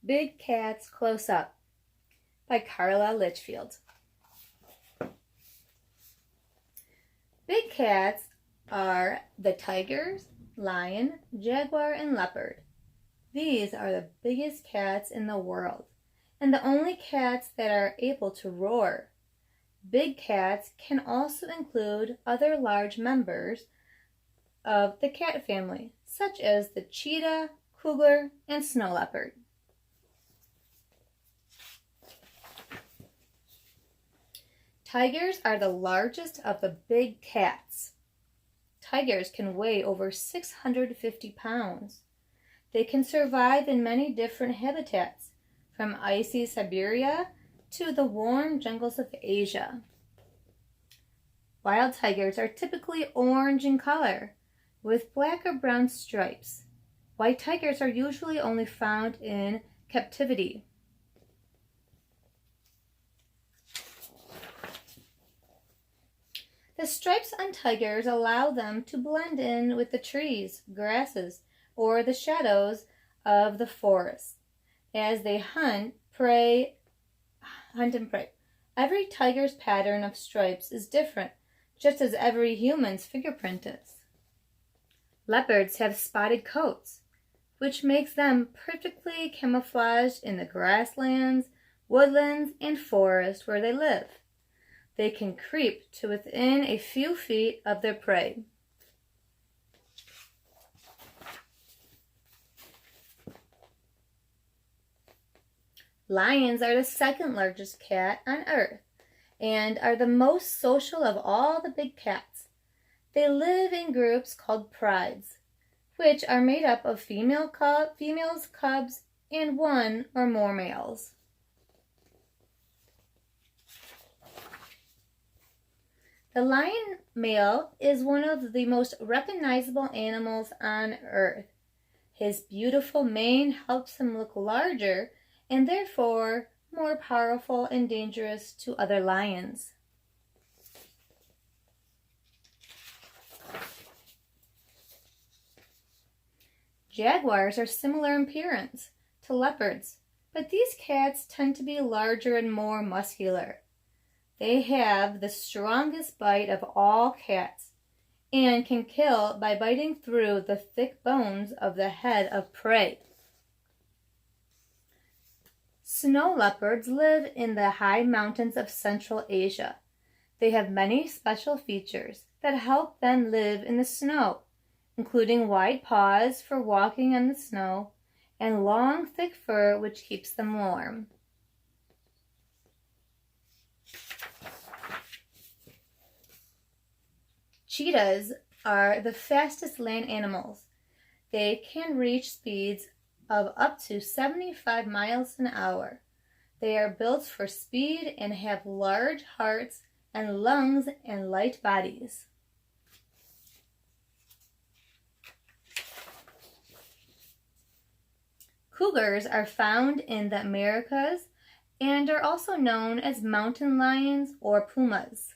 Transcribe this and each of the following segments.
Big Cats Closeup by Carla Litchfield. Big cats are the tigers, lion, jaguar, and leopard. These are the biggest cats in the world, and the only cats that are able to roar. Big cats can also include other large members of the cat family, such as the cheetah, cougar, and snow leopard. Tigers are the largest of the big cats. Tigers can weigh over 650 pounds. They can survive in many different habitats, from icy Siberia to the warm jungles of Asia. Wild tigers are typically orange in color, with black or brown stripes. White tigers are usually only found in captivity. The stripes on tigers allow them to blend in with the trees, grasses, or the shadows of the forest as they hunt and prey. Every tiger's pattern of stripes is different, just as every human's fingerprint is. Leopards have spotted coats, which makes them perfectly camouflaged in the grasslands, woodlands, and forests where they live. They can creep to within a few feet of their prey. Lions are the second largest cat on Earth and are the most social of all the big cats. They live in groups called prides, which are made up of females, cubs, and one or more males. The lion male is one of the most recognizable animals on Earth. His beautiful mane helps him look larger and therefore more powerful and dangerous to other lions. Jaguars are similar in appearance to leopards, but these cats tend to be larger and more muscular. They have the strongest bite of all cats and can kill by biting through the thick bones of the head of prey. Snow leopards live in the high mountains of Central Asia. They have many special features that help them live in the snow, including wide paws for walking on the snow and long, thick fur which keeps them warm. Cheetahs are the fastest land animals. They can reach speeds of up to 75 miles an hour. They are built for speed and have large hearts and lungs and light bodies. Cougars are found in the Americas and are also known as mountain lions or pumas.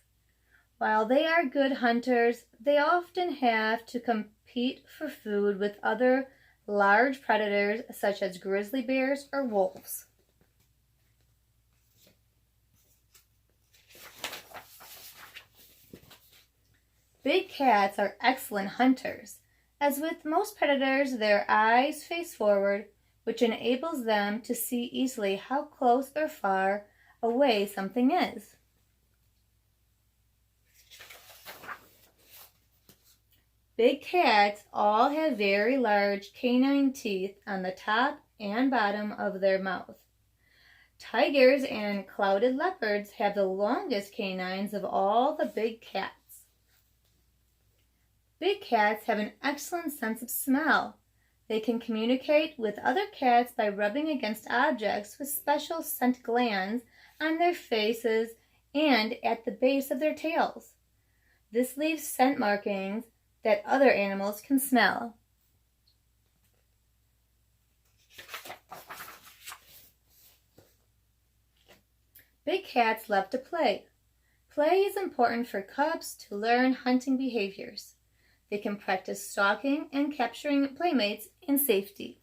While they are good hunters, they often have to compete for food with other large predators such as grizzly bears or wolves. Big cats are excellent hunters, as with most predators, their eyes face forward, which enables them to see easily how close or far away something is. Big cats all have very large canine teeth on the top and bottom of their mouth. Tigers and clouded leopards have the longest canines of all the big cats. Big cats have an excellent sense of smell. They can communicate with other cats by rubbing against objects with special scent glands on their faces and at the base of their tails. This leaves scent markings that other animals can smell. Big cats love to play. Play is important for cubs to learn hunting behaviors. They can practice stalking and capturing playmates in safety.